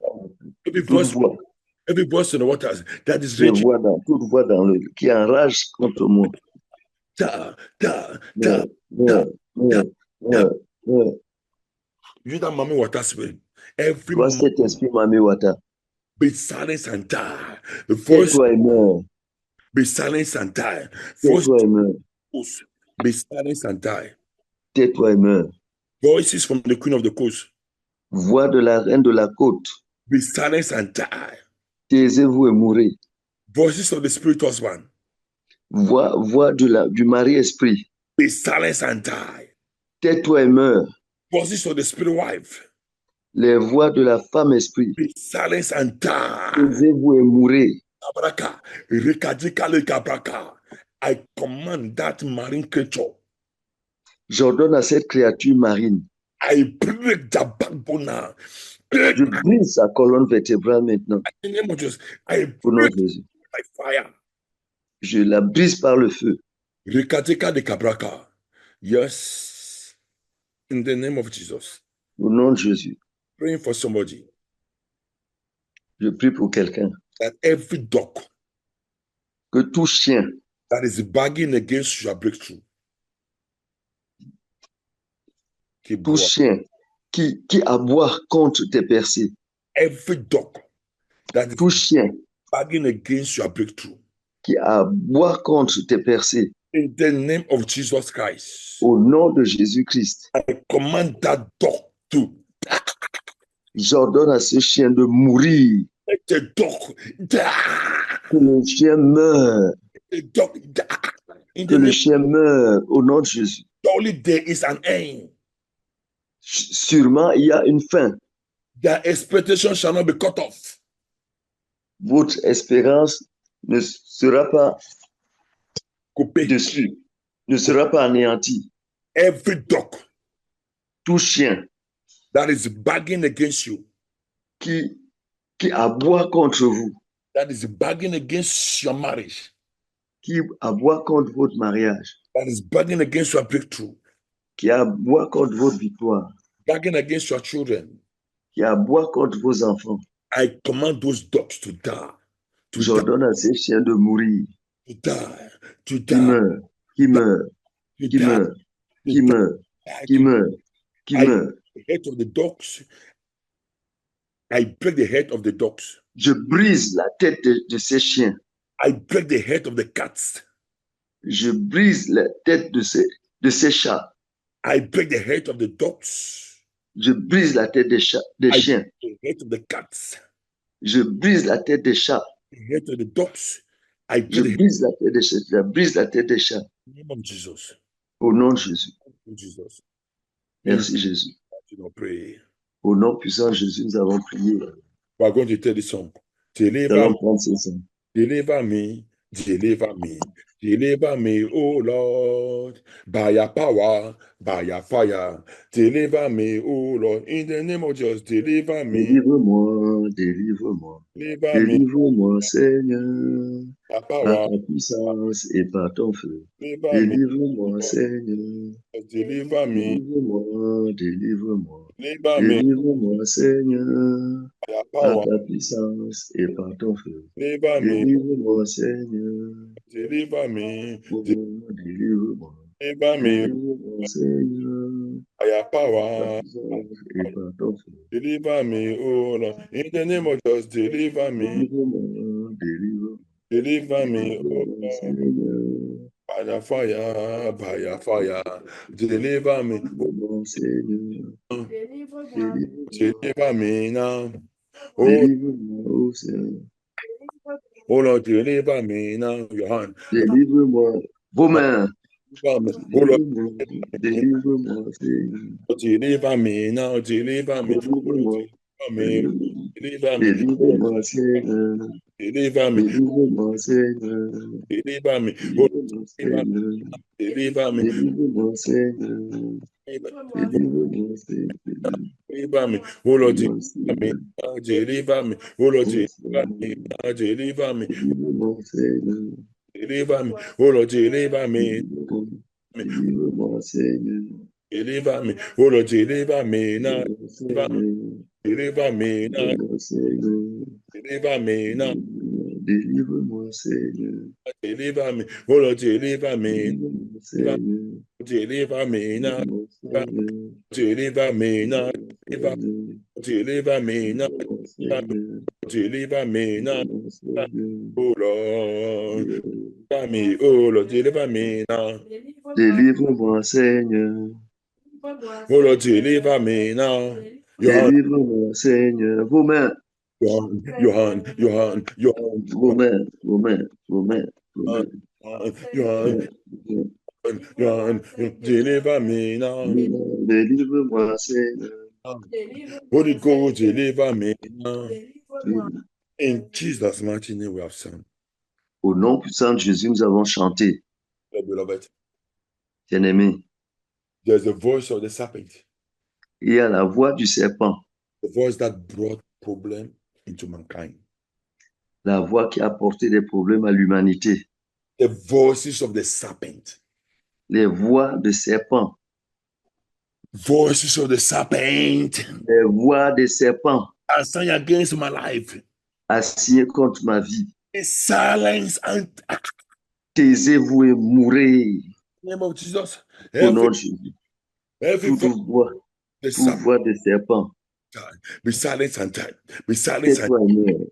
in the waters that is raging. Toute voix dans le qui enrage contre moi. You that mommy water spirit. Every toi cet esprit mommy water. Be silenced and die. The voice. Tais-toi et meurs. Be silenced and die. Tais-toi et meurs. Be silenced and die. Tais-toi et meurs. Voices from the queen of the coast. Voix de la reine de la côte. Be silenced and die. Taisez-vous et mourez. Voices of the spirit husband. Voix du mari-esprit. Be silenced and die. Tais-toi et meurs. Voices of the spirit wife. Les voix de la femme-esprit. Be silenced and die. Taisez-vous et mourez. I command that marine creature. J'ordonne à cette créature marine. I break the backbone now. Je brise sa colonne vertébrale maintenant. In the name of Jesus, I break by fire. Je la brise par le feu. Rikatika de Cabraca. Yes. In the name of Jesus. Au nom de Jésus. Praying for somebody. Je prie pour quelqu'un. That every dog. Que tout chien. That is begging against your breakthrough. Tout chien qui aboie contre tes percées. Every dog. That tout chien. Begging against your breakthrough. Qui aboie contre tes percées. In the name of Jesus Christ. Au nom de Jésus-Christ. I command that dog to. J'ordonne à ce chien de mourir. Let the dog die. Que le chien meure. The dog die. Que le chien meure au nom de Jésus. Surely there is an end. Sûrement, il y a une fin. Their expectation shall not be cut off. Votre espérance ne sera pas coupée dessus, ne sera pas anéantie. Every dog. Tout chien. That is begging against you. Qui aboie contre vous. That is begging against your marriage. Qui aboie contre votre mariage. That is begging against your breakthrough. Qui aboie contre votre victoire. Begging against your children. Qui aboie contre vos enfants. I command those dogs to die. J'ordonne à ces chiens de mourir. To die. To die. Qui meurt. Qui meurt. Qui meurt. Qui meurt. Qui meurt. Qui meurt. The head of the dogs. I break the head of the dogs. Je brise la tête de ces chiens. I break the head of the cats. Je brise la tête de ces chats. I break the head of the dogs. Je brise la tête des chiens. The head of the cats. Je brise la tête des chats. The head of the dogs. Je brise la tête des chats. Je brise la tête des chats. In the name of Jesus. Au nom de Jésus. Jesus. Merci Jésus. Pray. Au nom puissant de Jésus, nous avons prié. We are going to tell the song. Deliver me, deliver me, deliver me. Deliver me, oh Lord, by your power, by your fire. Deliver me, oh Lord, in the name of Jesus, deliver me. Délivre-moi, délivre-moi. Deliver me, Délivre-moi, Seigneur, by par power. ta puissance et par ton feu. Deliver me, Délivre-moi, Seigneur. deliver me, Délivre-moi, délivre-moi. deliver me, Délivre-moi, Seigneur, by your par power. ta puissance et par ton feu. Deliver me, Délivre-moi, Seigneur. deliver me, Oh, délivre-moi. deliver me, Délivre-moi, Seigneur, by your par ta power. puissance et par ton feu. Deliver me, oh Lord, in the name of Jesus, deliver me, Délivre-moi, délivre-moi. deliver me, oh Délivre-moi, Lord. Seigneur. By your fire, deliver me, Délivre-moi, Seigneur. Délivre-moi. deliver me now. Oh, Délivre-moi, oh Seigneur. oh Lord, deliver me now. Your hand, Délivre-moi. Vos mains. deliver me. Oh Lord, Délivre-moi. Délivre-moi, Seigneur. deliver me now, deliver me. Oh Lord, Délivre-moi. deliver me, Délivre-moi. deliver me. Oh Lord, Délivre-moi, Seigneur. deliver me, Délivre-moi, Seigneur. deliver me. Oh Délivre-moi, Lord, Seigneur. deliver me, Délivre-moi, Seigneur. Délivre-moi, Seigneur. deliver me. Oh Lord, Délivre-moi, deliver me Seigneur. now, deliver me. Oh Lord, Oh deliver me Seigneur. now, deliver me. Délivre-moi, Seigneur. Deliver me. Oh Lord, deliver me. Délivre-moi. Délivre-moi, Seigneur. Deliver me. Oh Lord, deliver me now. Délivre-moi, Deliver me. Seigneur. Deliver me now. Délivre-moi, Seigneur. Deliver me now. Délivre-moi, Seigneur. Deliver me. Oh Lord, deliver me. Délivre-moi, Deliver Seigneur. deliver me now. Délivre-moi, Seigneur. Deliver me now. Délivre-moi, Deliver Seigneur. deliver me now. Délivre-moi, Seigneur. Deliver me now. Délivre-moi, Seigneur. Oh Lord, deliver me. Oh Lord, deliver me now. Délivre-moi, Seigneur. Oh Lord, deliver me now. Your hand, Délivre-moi, Seigneur. Vos mains. your hand, your hand, your hand, your hand, Vos mains. Vos mains. Vos mains. Vos your mains. hand, your hand, Vos your hand, deliver me now. mains. Délivre-moi, Seigneur. Holy Ghost, deliver me now. In Jesus' mighty name we have sung. Au nom puissant de Jésus, nous avons chanté. Beloved, Bien-aimé, there's a voice of the serpent, il y a la voix du serpent, the voice that brought problem into mankind. la voix qui a apporté des problèmes à l'humanité. The voices of the serpent. Les voix de serpent. Voices of the serpent. Les voix des serpents. Assigned against my life. Assignées contre ma vie. Silence and Taisez-vous et mourrez. name of Jesus. Au nom de Jésus. Every Toute voix de serpent. Be silent and die. Be silent Tais-toi et meurs.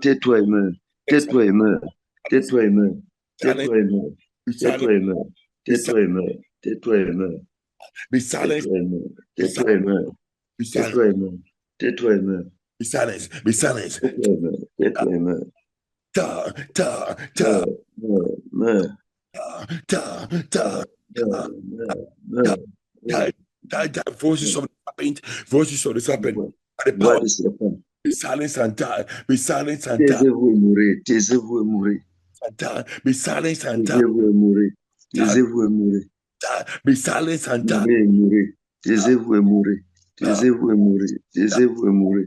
Tais-toi et meurs. Tais-toi et meurs. Tais-toi et meurs. Tais-toi et meurs. Tais-toi et meurs. Tais-toi et meurs. Tais-toi et meurs. Be silent. Tais-toi et meurs. Tais-toi et meurs. Tais-toi et meurs. Be silent. Be silent. Tais-toi et meurs. Ta, ta, ta. Meurs. Ta, ta, ta. Voices of the serpent. Voices of the serpent. The power. Be silent and die. Be silent and die. Taisez-vous et mourrez. Taisez-vous et mourrez. Be silent and die. Taisez-vous et mourrez. Taisez-vous et mourrez. Be silent and die. Mourrez et mourrez. Taisez-vous et mourrez. Taisez-vous et mourrez. Taisez-vous et mourez.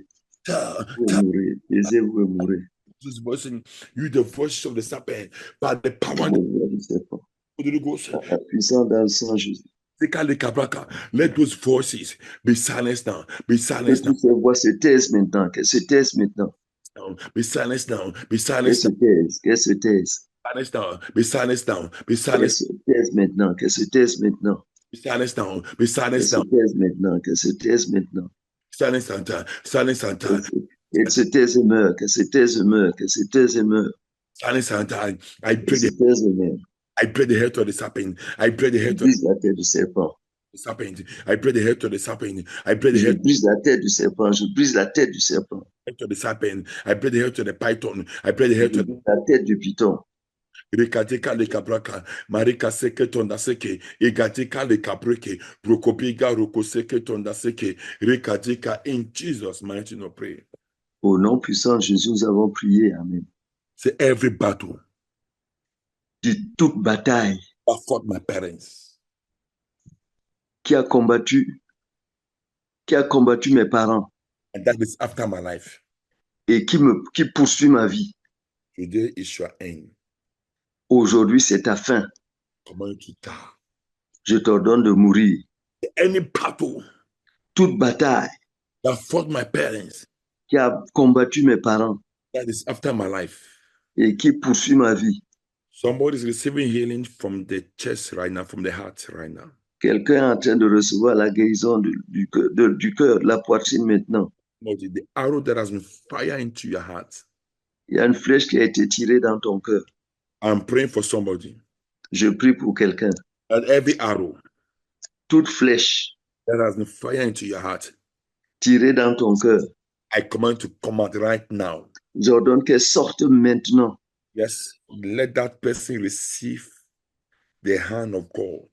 Taisez-vous et mourrez. This voicing you the voices of the serpent by the power of the Holy Ghost. Puissant dans le sang Jésus. Let those voices be silenced now. Be silenced now. Que toutes ces voix se taisent maintenant. Qu'elles se taisent maintenant. Be silenced now. Be silenced now. Qu'elles se taisent. Silence now. Be silenced now. Be silenced. Qu'elles se taisent maintenant. Qu'elles se taisent maintenant. Be silenced now. Be silenced now. Qu'elles se taisent maintenant. Qu'elles se taisent maintenant. Silence and time. Silence and time. Qu'elles se taisent et meurent. Qu'elles se taisent et meurent. Qu'elles se taisent et meurent. Silence and time. I pray the head of the serpent. I pray the head of la tête du serpent. Serpent. I pray the head of the serpent. I pray the Je head. brise la tête du serpent. Je brise la tête du serpent. Head of the serpent. I pray the head of the python. I pray the head of la tête du python. Rikatika le kapraka, marika seke tonda seke, egatika le kapreke, brokopiga roko seke tonda seke, rikatika in Jesus' mighty name pray. Au nom puissant de Jésus, nous avons prié. Amen. C'est every battle. de toute bataille that fought my parents, qui a combattu mes parents and that is after my life. et qui poursuit ma vie. Today is your end. Aujourd'hui, c'est ta fin. Comment tu die? Je t'ordonne de mourir. Any battle, toute bataille that fought my parents, qui a combattu mes parents that is after my life, et qui poursuit ma vie. Somebody is receiving healing from the chest right now, from the heart right now. Quelqu'un est en train de recevoir la guérison du cœur, de la poitrine maintenant. The arrow that has been fired into your heart. Il y a une flèche qui a été tirée dans ton cœur. I'm praying for somebody. Je prie pour quelqu'un. That every arrow, toute flèche that has been fired into your heart, tirée dans ton cœur, I command to come out right now. J'ordonne qu'elle sorte maintenant. Yes, let that person receive the hand of God.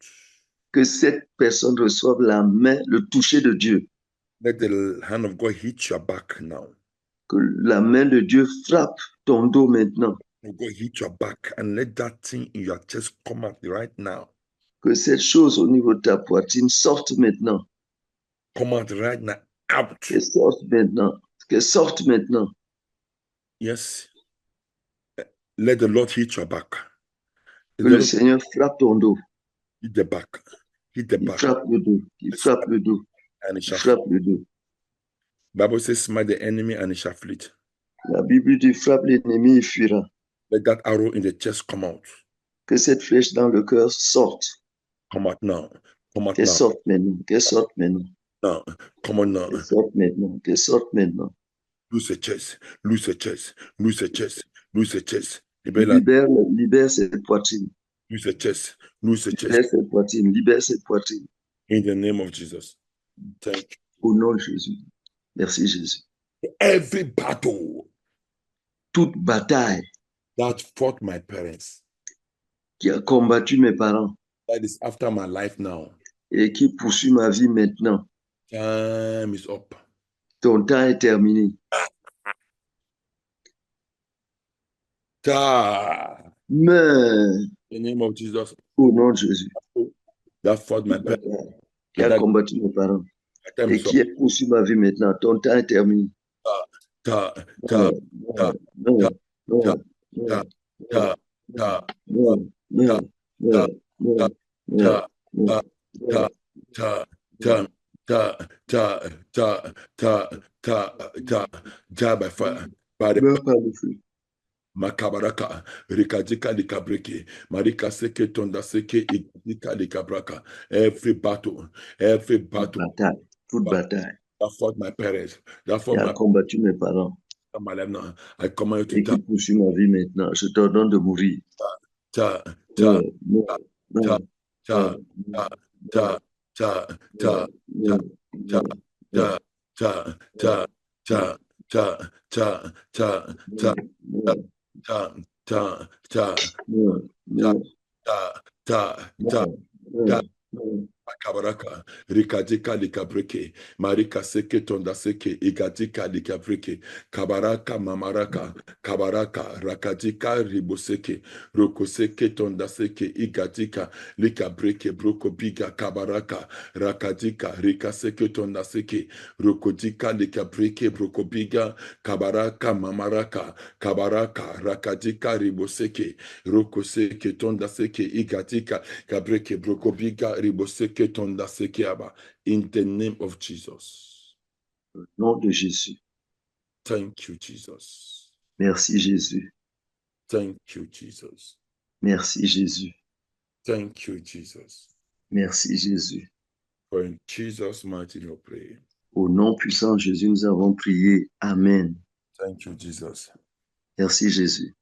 Que cette personne reçoive la main, le toucher de Dieu. Let the hand of God hit your back now. Que la main de Dieu frappe ton dos maintenant. God hit your back and let that thing in your chest come out right now. Que cette chose au niveau de ta poitrine sorte maintenant. Come out right now. Out. Qu'elle sorte maintenant. Qu'elle sorte maintenant. Yes. Let the Lord hit your back. Que le Seigneur frappe ton dos. Hit the back. Hit the back. Il frappe le dos. Il frappe le dos. And it Il frappe le dos. Bible says, smite the enemy and it shall flee. La Bible dit, frappe l'ennemi, il fuira. Let that arrow in the chest come out. Que cette flèche dans le cœur sorte. Come out now. Come out Qu'elle now. sorte maintenant. Qu'elle sorte maintenant. No. Come on now. Qu'elle sorte maintenant. Qu'elle sorte maintenant. Loose the chest. Loose the chest. Loose the chest. Loose the chest. Libère cette poitrine. Loose the chest. Loose the chest. Libère cette poitrine. Libère cette poitrine. In the name of Jesus. Thank you. Au nom de Jésus. Merci Jésus. Every battle, toute bataille that fought my parents, qui a combattu mes parents, that is after my life now, et qui poursuit ma vie maintenant. Time is up. Ton temps est terminé. Mais, in the name of Jesus. Au nom de Jésus. That fought my parents, qui a combattu mes parents, et qui poursuit ma vie maintenant. Ton temps est terminé. By fire, by the fire. Makabaraka, Rikadika Likabreke, Marika Seke Tonda Seke, Ikadika Likabraka. Every battle, toute bataille. That fought my parents, that fought my combattu mes parents. I command you to die. Et qui poursuit ma vie maintenant. Je t'ordonne de mourir. Kabaraka, Rikadika Likabreke, Marika Seke Tonda Seke, Igadika Likabreke, Kabaraka Mamaraka, Kabaraka, Rakadika Riboseke, Rokoseke Tonda Seke, Igadika Likabreke, Brokobiga, Kabaraka, Rakadika, Rikaseke Tonda Seke, Rokodika Likabreke, Brokobiga, Kabaraka Mamaraka, Kabaraka, Rakadika Riboseke, Rokoseke Tonda Seke, Igadika, Kabreke, Brokobiga, Riboseke. In the name of Jesus. Au nom de Jésus. Thank you, Jesus. Merci, Jésus. Thank you, Jesus. Merci, Jésus. Thank you, Jesus. Merci, Jésus. For in Jesus' mighty name we pray. Au nom puissant de Jésus, nous avons prié. Amen. Thank you, Jesus. Merci, Jésus.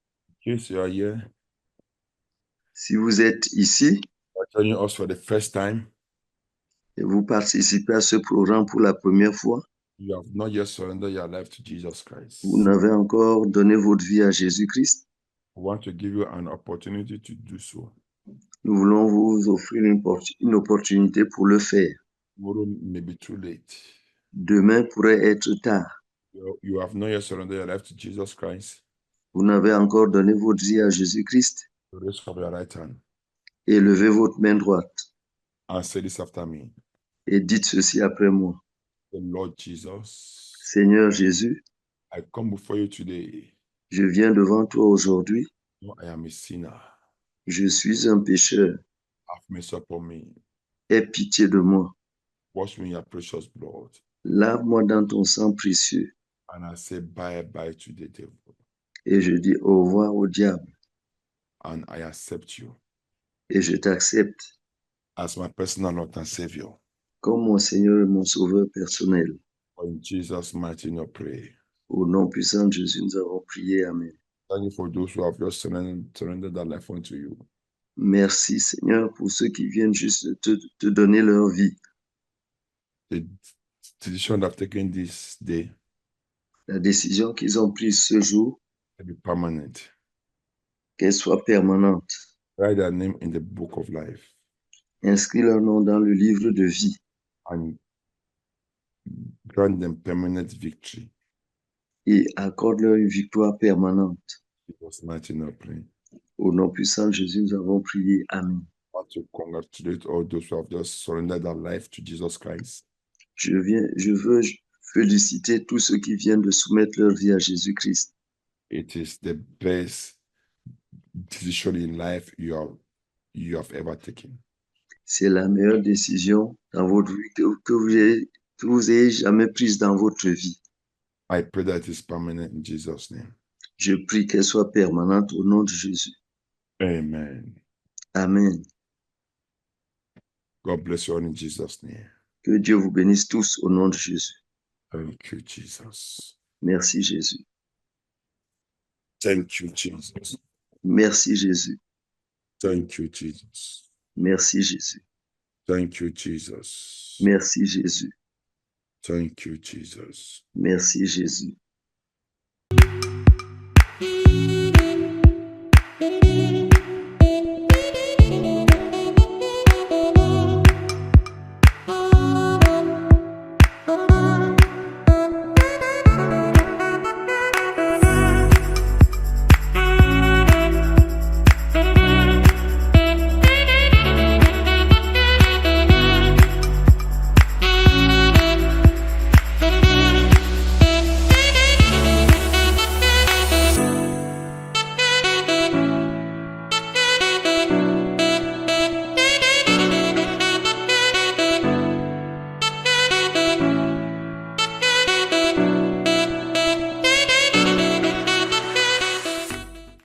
Yes, you are here. Si vous êtes ici, joining us for the first time, et vous participez à ce programme pour la première fois, you have not yet surrendered your life to Jesus Christ. Vous n'avez encore donné votre vie à Jésus-Christ. We want to give you an opportunity to do so. Nous voulons vous offrir une opportunité pour le faire. Tomorrow may be too late. Demain pourrait être tard. You have not yet surrendered your life to Jesus Christ. Vous n'avez encore donné votre vie à Jésus-Christ. Raise up your right hand. Et levez votre main droite. And say this after me. Et dites ceci après moi. The Lord Jesus. Seigneur Jésus. I come before you today. Je viens devant toi aujourd'hui. I am a sinner. Je suis un pécheur. Have mercy upon me. Aie pitié de moi. Wash me in your precious blood. Lave-moi dans ton sang précieux. And I say bye-bye to the devil. Et je dis au revoir au diable. And I accept you. Et je t'accepte. As my personal Lord and Savior. Comme mon Seigneur et mon Sauveur personnel. In Jesus' mighty name, pray. Au nom puissant de Jésus, nous avons prié. Amen. Thank you for those who have just surrendered their life unto you. Merci Seigneur pour ceux qui viennent juste te donner leur vie. The decision they've taken this day. La décision qu'ils ont prise ce jour. To be permanent. Qu'elle soit permanente. Write their name in the book of life. Inscris leur nom dans le livre de vie. And grant them permanent victory. Et accorde-leur une victoire permanente. Au nom puissant de Jésus, nous avons prié. Amen. I want to congratulate all those who have just surrendered their life to Jesus Christ. Je veux féliciter tous ceux qui viennent de soumettre leur vie à Jésus-Christ. It is the best decision in life you have ever taken. C'est la meilleure décision dans votre vie que vous ayez jamais prise dans votre vie. I pray that it is permanent in Jesus' name. Je prie qu'elle soit permanente au nom de Jésus. Amen. Amen. God bless you all in Jesus' name. Que Dieu vous bénisse tous au nom de Jésus. Thank you, Jesus. Merci, Jésus. Thank you, Jesus. Merci, Jésus. Thank you, Jesus. Merci, Jésus. Thank you, Jesus. Merci, Jésus. Thank you, Jesus. Merci, Jésus.